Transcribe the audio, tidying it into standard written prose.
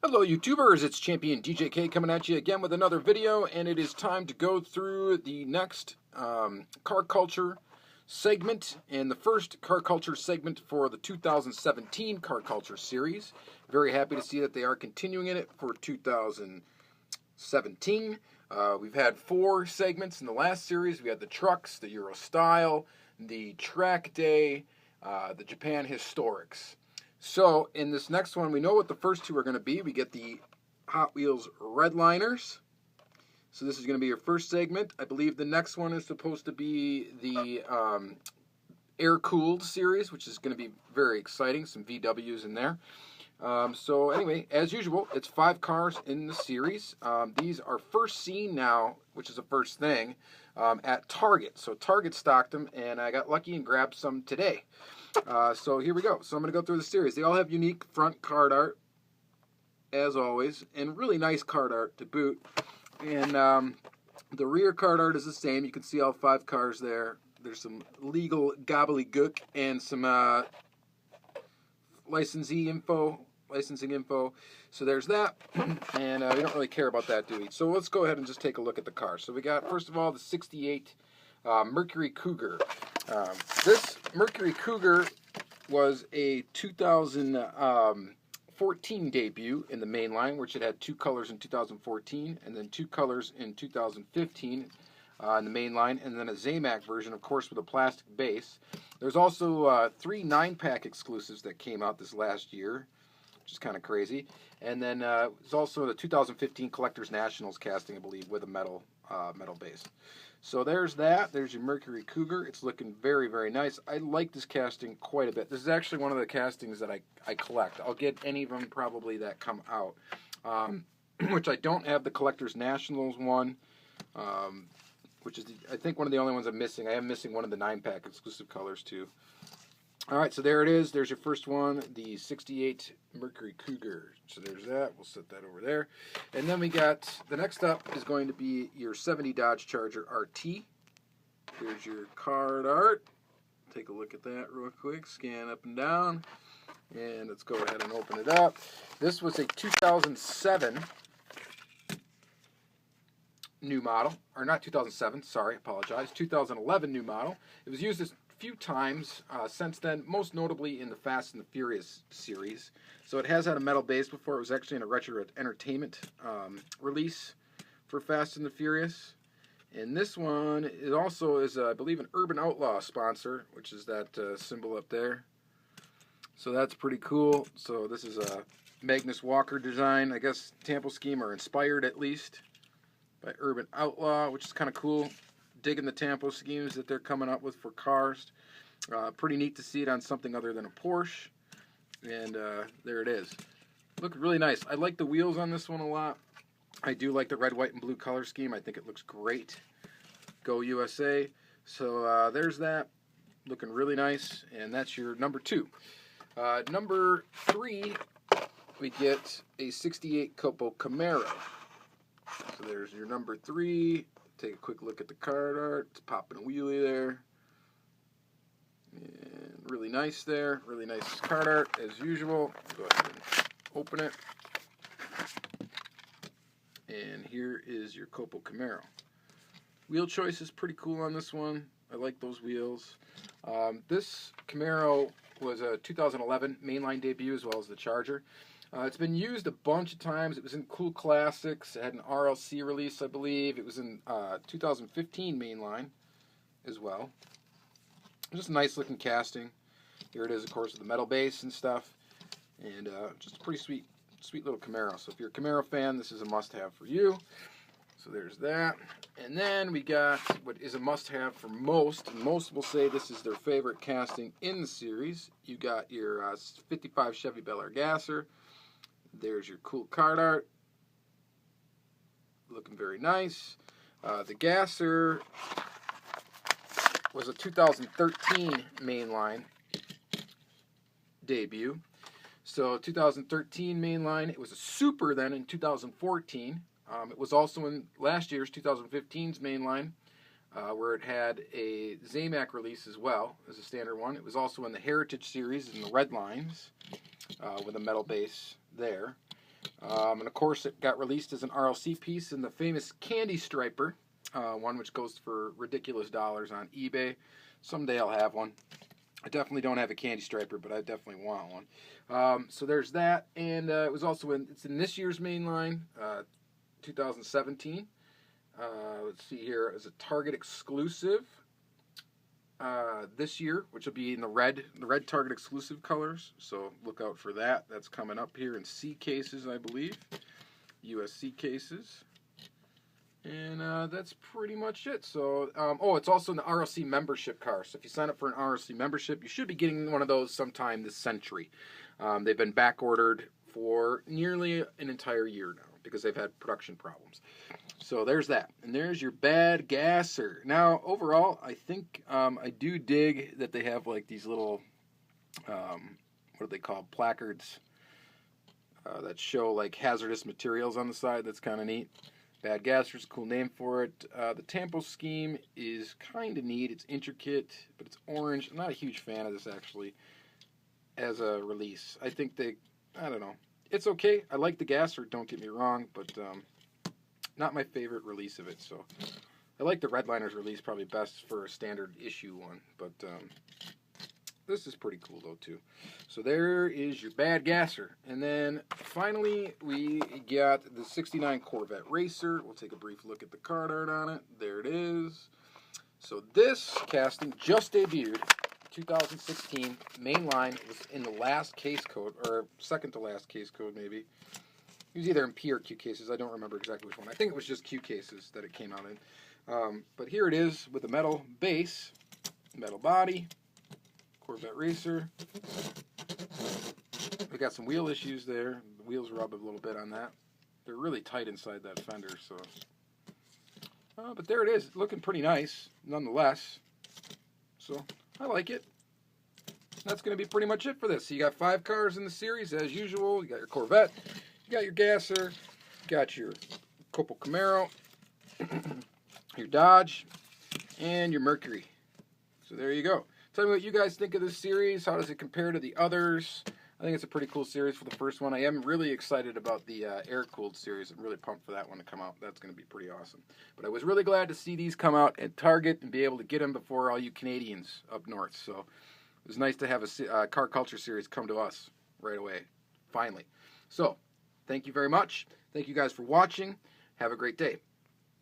Hello YouTubers, it's Championdjk coming at you again with another video, and it is time to go through the next car culture segment, and the first car culture segment for the 2017 car culture series. Very happy to see that they are continuing in it for 2017. We've had 4 segments in the last series. We had the trucks, the Euro style, the track day, the Japan historics. So, in this next one, we know what the first 2 are going to be. We get the Hot Wheels Redliners. So this is going to be your first segment. I believe the next one is supposed to be the air-cooled series, which is going to be very exciting. Some VWs in there. So anyway, as usual, it's 5 cars in the series. These are first seen now, which is the first thing, at Target. So Target stocked them, and I got lucky and grabbed some today. So here we go. So I'm going to go through the series. They all have unique front card art, as always, and really nice card art to boot. And the rear card art is the same. You can see all 5 cars there. There's some legal gobbledygook and some licensing info. So there's that. And we don't really care about that, do we? So let's go ahead and just take a look at the car. So we got, first of all, the 68 MERCURY COUGAR. This MERCURY COUGAR was a 2014 debut in the main line, which it had 2 colors in 2014, and then 2 colors in 2015 in the main line, and then a Zamac version, of course, with a plastic base. There's also 3 9-pack exclusives that came out this last year, which is kind of crazy. And then there's also the 2015 Collectors Nationals casting, I believe, with a metal base. So there's that. There's your MERCURY COUGAR. It's looking very, very nice. I like this casting quite a bit. This is actually one of the castings that I collect. I'll get any of them probably that come out, which I don't have the Collectors Nationals one, which is, I think, one of the only ones I'm missing. I am missing one of the 9-pack exclusive colors, too. All right, so there it is. There's your first one, the 68 MERCURY COUGAR. So there's that. We'll set that over there. And then we got, the next up is going to be your 70 Dodge Charger RT. Here's your card art. Take a look at that real quick. Scan up and down. And let's go ahead and open it up. This was a 2007 new model. Or not 2007, sorry, apologize. 2011 new model. It was used as few times since then, most notably in the Fast and the Furious series. So it has had a metal base before. It was actually in a Retro Entertainment release for Fast and the Furious. And this one is also, I believe, an Urban Outlaw sponsor, which is that symbol up there. So that's pretty cool. So this is a Magnus Walker design, I guess Tampo scheme, or inspired at least by Urban Outlaw, which is kind of cool. Digging the Tampo schemes that they're coming up with for cars. Pretty neat to see it on something other than a Porsche. And there it is. Look really nice. I like the wheels on this one a lot. I do like the red, white, and blue color scheme. I think it looks great. Go USA. So there's that. Looking really nice. And that's your number 2. Number 3, we get a 68 COPO CAMARO. So there's your number 3. Take a quick look at the card art. It's popping a wheelie there. And really nice there. Really nice card art as usual. Go ahead and open it. And here is your COPO CAMARO. Wheel choice is pretty cool on this one. I like those wheels. This Camaro was a 2011 mainline debut as well as the Charger. It's been used a bunch of times. It was in Cool Classics. It had an RLC release, I believe. It was in 2015 mainline as well. Just a nice looking casting. Here it is, of course, with the metal base and stuff. And just a pretty sweet little Camaro. So if you're a Camaro fan, this is a must-have for you. So there's that. And then we got what is a must-have for most. And most will say this is their favorite casting in the series. You got your 55 Chevy Bel Air Gasser. There's your cool card art. Looking very nice. The Gasser was a 2013 mainline debut. So 2013 mainline. It was a Super then in 2014. It was also in last year's 2015's mainline, where it had a Zamac release as well as a standard one. It was also in the Heritage series in the Redliners with a metal base there. And of course, it got released as an RLC piece in the famous Candy Striper, one which goes for ridiculous dollars on eBay. Someday I'll have one. I definitely don't have a Candy Striper, but I definitely want one. So there's that, and it was also it's in this year's main line, 2017. Let's see here, as a Target exclusive this year, which will be in the red Target exclusive colors. So look out for that. That's coming up here in C cases, I believe, USC cases. And that's pretty much it. So, it's also an RLC membership car. So if you sign up for an RLC membership, you should be getting one of those sometime this century. They've been back ordered for nearly an entire year now because they've had production problems. So there's that. And there's your bad gasser. Now, overall, I think I do dig that they have like these little, what do they call, placards that show like hazardous materials on the side. That's kind of neat. Bad Gasser's a cool name for it. The Tampo scheme is kind of neat. It's intricate, but it's orange. I'm not a huge fan of this, actually, as a release. I think I don't know. It's okay. I like the Gasser, don't get me wrong, but not my favorite release of it. So I like the Redliners release probably best for a standard issue one, but this is pretty cool, though, too. So there is your Bad Gasser. And then, finally, we got the 69 Corvette Racer. We'll take a brief look at the card art on it. There it is. So this casting just debuted 2016. Main line was in the last case code, or second to last case code, maybe. It was either in P or Q cases. I don't remember exactly which one. I think it was just Q cases that it came out in. But here it is with a metal base, metal body, Corvette Racer. We got some wheel issues there. The wheels rub a little bit on that. They're really tight inside that fender, so. But there it is, looking pretty nice, nonetheless. So I like it. That's going to be pretty much it for this. So you got 5 cars in the series, as usual. You got your Corvette, you got your Gasser, you got your COPO CAMARO, your Dodge, and your Mercury. So there you go. Tell me what you guys think of this series. How does it compare to the others? I think it's a pretty cool series for the first one. I am really excited about the air-cooled series. I'm really pumped for that one to come out. That's going to be pretty awesome. But I was really glad to see these come out at Target and be able to get them before all you Canadians up north. So it was nice to have a car culture series come to us right away, finally. So thank you very much. Thank you guys for watching. Have a great day.